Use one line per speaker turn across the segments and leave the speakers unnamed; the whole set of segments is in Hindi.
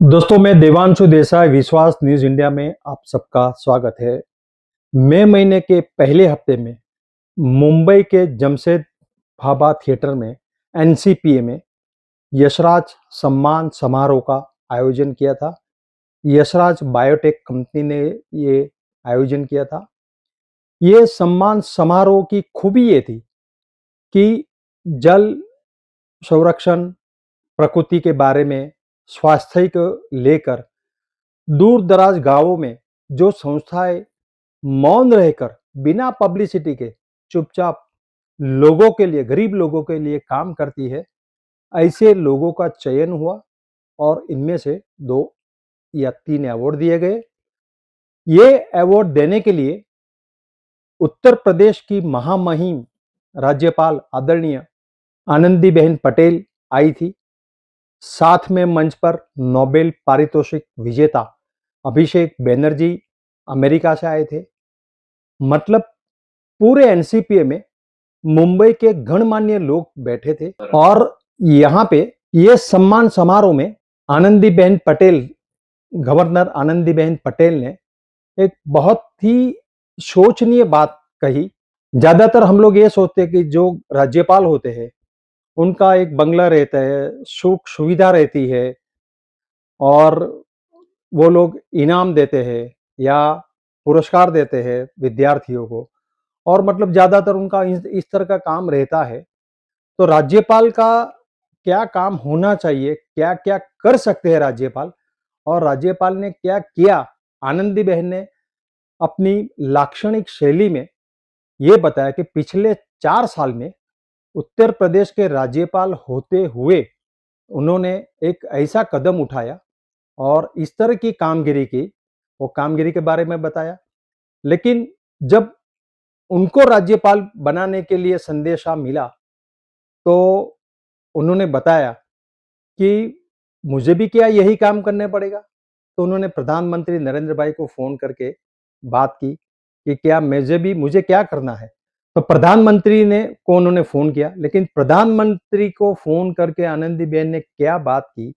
दोस्तों, मैं देवांशु देसाई विश्वास न्यूज इंडिया में आप सबका स्वागत है। मई महीने के पहले हफ्ते में मुंबई के जमशेद भाभा थिएटर में एनसीपीए में यशराज सम्मान समारोह का आयोजन किया था। यशराज बायोटेक कंपनी ने ये आयोजन किया था। ये सम्मान समारोह की खूबी ये थी कि जल संरक्षण, प्रकृति के बारे में, स्वास्थ्य को लेकर दूर दराज गांवों में जो संस्थाएं मौन रहकर बिना पब्लिसिटी के चुपचाप लोगों के लिए, गरीब लोगों के लिए काम करती है, ऐसे लोगों का चयन हुआ और इनमें से 2 या 3 अवार्ड दिए गए। ये अवार्ड देने के लिए उत्तर प्रदेश की महामहिम राज्यपाल आदरणीय आनंदीबेन पटेल आई थी। साथ में मंच पर नोबेल पारितोषिक विजेता अभिषेक बैनर्जी अमेरिका से आए थे। मतलब पूरे एनसीपीए में मुंबई के गणमान्य लोग बैठे थे और यहाँ पे ये सम्मान समारोह में आनंदीबेन पटेल, गवर्नर आनंदीबेन पटेल ने एक बहुत ही शोचनीय बात कही। ज्यादातर हम लोग ये सोचते हैं कि जो राज्यपाल होते हैं उनका एक बंगला रहता है, सुख सुविधा रहती है और वो लोग इनाम देते हैं या पुरस्कार देते हैं विद्यार्थियों को, और मतलब ज्यादातर उनका इस तरह का काम रहता है। तो राज्यपाल का क्या काम होना चाहिए, क्या क्या कर सकते हैं राज्यपाल, और राज्यपाल ने क्या किया, आनंदीबेन ने अपनी लाक्षणिक शैली में ये बताया कि पिछले 4 साल में उत्तर प्रदेश के राज्यपाल होते हुए उन्होंने एक ऐसा कदम उठाया और इस तरह की कामगिरी की, वो कामगिरी के बारे में बताया। लेकिन जब उनको राज्यपाल बनाने के लिए संदेशा मिला तो उन्होंने बताया कि मुझे भी क्या यही काम करने पड़ेगा। तो उन्होंने प्रधानमंत्री नरेंद्र भाई को फोन करके बात की कि क्या मुझे क्या करना है। तो प्रधानमंत्री ने को उन्होंने फोन किया, लेकिन प्रधानमंत्री को फोन करके आनंदीबेन ने क्या बात की,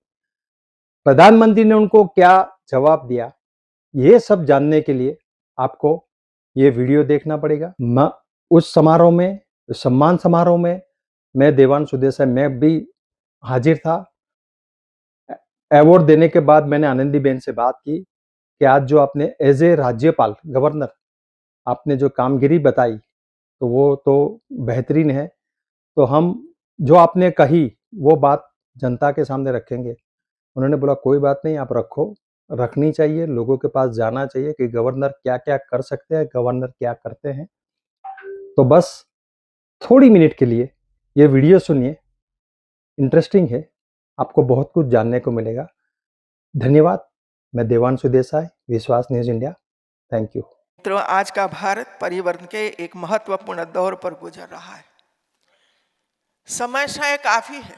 प्रधानमंत्री ने उनको क्या जवाब दिया, ये सब जानने के लिए आपको ये वीडियो देखना पड़ेगा। उस समारोह में, सम्मान समारोह में मैं देवांशु देसाई मैं भी हाजिर था। अवार्ड देने के बाद मैंने आनंदीबेन से बात की कि आज जो आपने एज ए राज्यपाल, गवर्नर, आपने जो कामगिरी बताई तो वो तो बेहतरीन है। तो हम जो आपने कही वो बात जनता के सामने रखेंगे। उन्होंने बोला कोई बात नहीं, आप रखो, रखनी चाहिए, लोगों के पास जाना चाहिए कि गवर्नर क्या क्या कर सकते हैं, गवर्नर क्या करते हैं। तो बस थोड़ी मिनट के लिए ये वीडियो सुनिए, इंटरेस्टिंग है, आपको बहुत कुछ जानने को मिलेगा। धन्यवाद। मैं देवांशु देसाई, विश्वास न्यूज इंडिया। Thank you.
मित्रों, आज का भारत परिवर्तन के एक महत्वपूर्ण दौर पर गुजर रहा है। समस्याएं काफी है,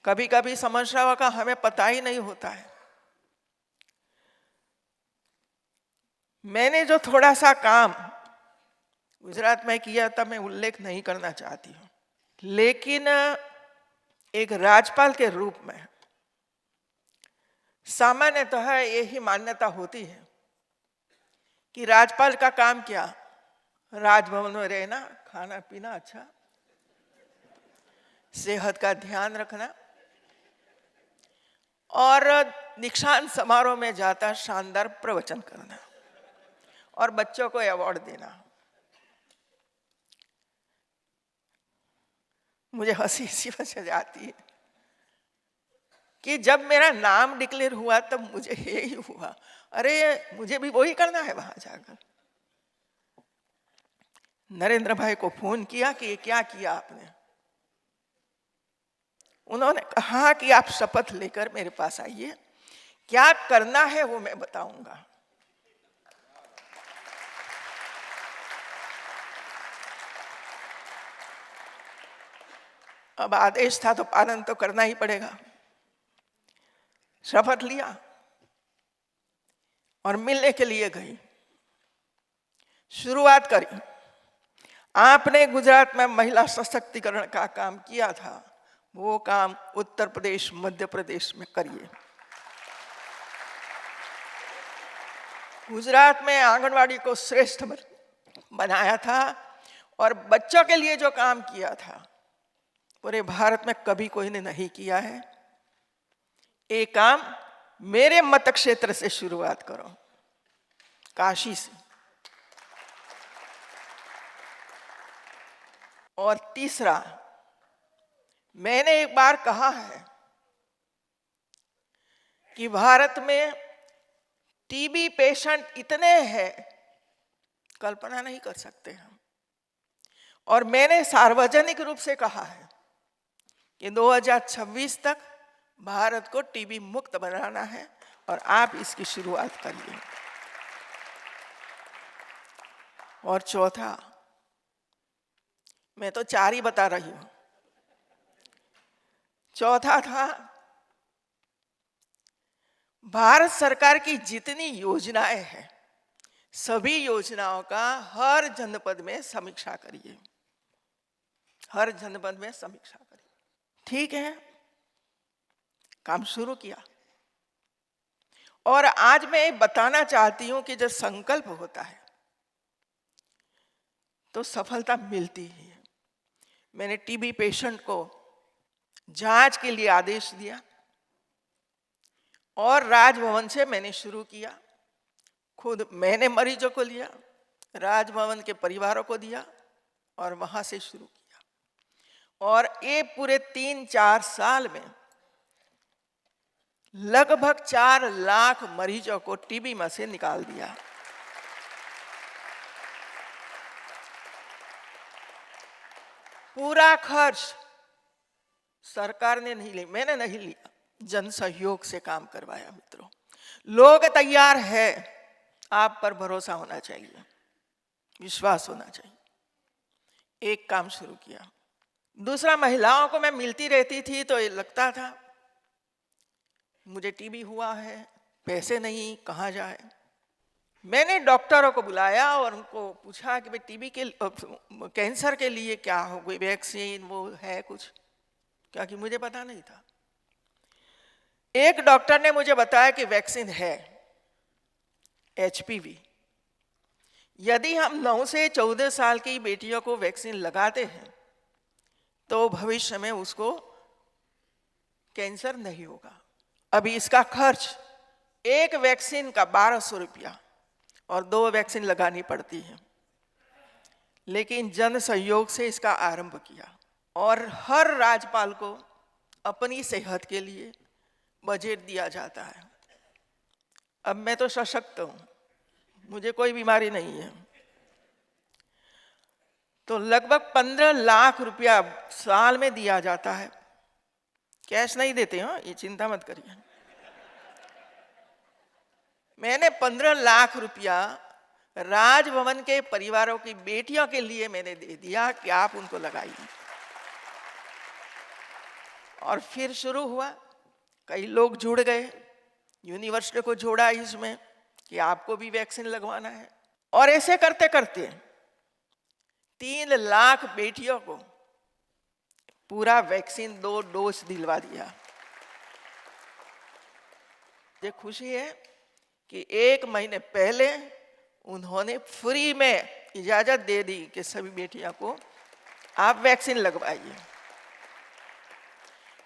कभी कभी समस्याओं का हमें पता ही नहीं होता है। मैंने जो थोड़ा सा काम गुजरात में किया था मैं उल्लेख नहीं करना चाहती हूँ, लेकिन एक राज्यपाल के रूप में सामान्यतः यही मान्यता होती है कि राज्यपाल का काम क्या, राजभवन में रहना, खाना पीना अच्छा, सेहत का ध्यान रखना और दीक्षांत समारोह में जाता शानदार प्रवचन करना और बच्चों को अवार्ड देना। मुझे हंसी इसी वजह से आती है कि जब मेरा नाम डिक्लेयर हुआ तब मुझे यही हुआ, अरे मुझे भी वही करना है। वहां जाकर नरेंद्र भाई को फोन किया कि ये क्या किया आपने। उन्होंने कहा कि आप शपथ लेकर मेरे पास आइए, क्या करना है वो मैं बताऊंगा। अब आदेश था तो पालन तो करना ही पड़ेगा। शपथ लिया और मिलने के लिए गई, शुरुआत करी। आपने गुजरात में महिला सशक्तिकरण का काम किया था, वो काम उत्तर प्रदेश, मध्य प्रदेश में करिए। गुजरात में आंगनवाड़ी को श्रेष्ठ बनाया था और बच्चों के लिए जो काम किया था पूरे भारत में कभी कोई ने नहीं किया है। ये काम मेरे मत क्षेत्र से शुरुआत करो, काशी से। और तीसरा, मैंने एक बार कहा है कि भारत में टीबी पेशेंट इतने हैं, कल्पना नहीं कर सकते हम। और मैंने सार्वजनिक रूप से कहा है कि 2026 तक भारत को टीबी मुक्त बनाना है और आप इसकी शुरुआत करिए। और चौथा, मैं तो 4 ही बता रही हूं। चौथा था, भारत सरकार की जितनी योजनाएं हैं सभी योजनाओं का हर जनपद में समीक्षा करिए, हर जनपद में समीक्षा करिए। ठीक है, काम शुरू किया। और आज मैं बताना चाहती हूं कि जब संकल्प होता है तो सफलता मिलती ही है। मैंने टीबी पेशेंट को जांच के लिए आदेश दिया और राजभवन से मैंने शुरू किया। खुद मैंने मरीजों को लिया, राजभवन के परिवारों को दिया और वहां से शुरू किया। और ये पूरे 3-4 साल में लगभग 4 लाख मरीजों को टीबी में से निकाल दिया। पूरा खर्च सरकार ने नहीं लिया, मैंने नहीं लिया, जन सहयोग से काम करवाया। मित्रों, लोग तैयार है, आप पर भरोसा होना चाहिए, विश्वास होना चाहिए। एक काम शुरू किया। दूसरा, महिलाओं को मैं मिलती रहती थी तो ये लगता था मुझे टीबी हुआ है, पैसे नहीं, कहाँ जाए। मैंने डॉक्टरों को बुलाया और उनको पूछा कि भाई टीबी के कैंसर के लिए क्या हो, कोई वैक्सीन वो है कुछ, क्योंकि मुझे पता नहीं था। एक डॉक्टर ने मुझे बताया कि वैक्सीन है, HPV। यदि हम 9 से 14 साल की बेटियों को वैक्सीन लगाते हैं तो भविष्य में उसको कैंसर नहीं होगा। अभी इसका खर्च एक वैक्सीन का 1200 रुपया और 2 वैक्सीन लगानी पड़ती है, लेकिन जन सहयोग से इसका आरंभ किया। और हर राज्यपाल को अपनी सेहत के लिए बजट दिया जाता है। अब मैं तो सशक्त हूं, मुझे कोई बीमारी नहीं है, तो लगभग 15 लाख रुपया साल में दिया जाता है। कैश नहीं देते हो, ये चिंता मत करिए। मैंने 15 लाख रुपया राजभवन के परिवारों की बेटियों के लिए मैंने दे दिया कि आप उनको लगाइए। और फिर शुरू हुआ, कई लोग जुड़ गए, यूनिवर्सिटी को जोड़ा इसमें कि आपको भी वैक्सीन लगवाना है। और ऐसे करते करते 3 लाख बेटियों को पूरा वैक्सीन 2 डोज दिलवा दिया। मुझे खुशी है कि 1 महीने पहले उन्होंने फ्री में इजाजत दे दी कि सभी बेटियों को आप वैक्सीन लगवाइए।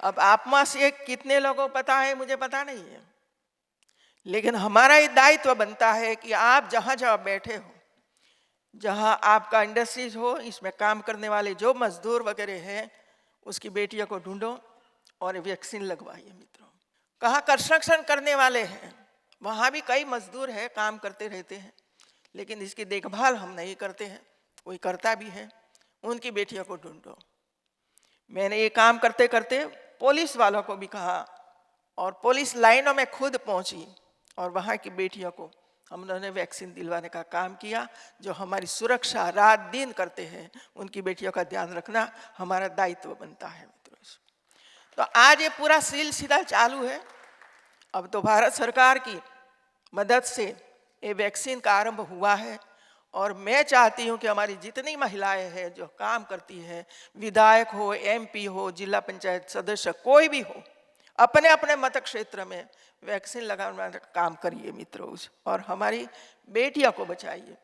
अब आप में से कितने लोगों को पता है मुझे पता नहीं है, लेकिन हमारा ये दायित्व बनता है कि आप जहां जहां बैठे हो, जहां आपका इंडस्ट्रीज हो, इसमें काम करने वाले जो मजदूर वगैरह हैं उसकी बेटियों को ढूंढो और वैक्सीन लगवाइए। मित्रों, कहाँ कंस्ट्रक्शन करने वाले हैं वहाँ भी कई मजदूर हैं, काम करते रहते हैं, लेकिन इसकी देखभाल हम नहीं करते हैं, कोई करता भी है, उनकी बेटियों को ढूंढो। मैंने ये काम करते करते पुलिस वालों को भी कहा और पुलिस लाइनों में खुद पहुंची और वहाँ की बेटियों को हमने वैक्सीन दिलवाने का काम किया। जो हमारी सुरक्षा रात दिन करते हैं, उनकी बेटियों का ध्यान रखना हमारा दायित्व बनता है। मित्रों, तो आज ये पूरा सिलसिला चालू है। अब तो भारत सरकार की मदद से ये वैक्सीन का आरंभ हुआ है और मैं चाहती हूं कि हमारी जितनी महिलाएं हैं जो काम करती हैं, विधायक हो, एमपी हो, जिला पंचायत सदस्य, कोई भी हो, अपने अपने मत क्षेत्र में वैक्सीन लगाने का काम करिए मित्रों, और हमारी बेटियों को बचाइए।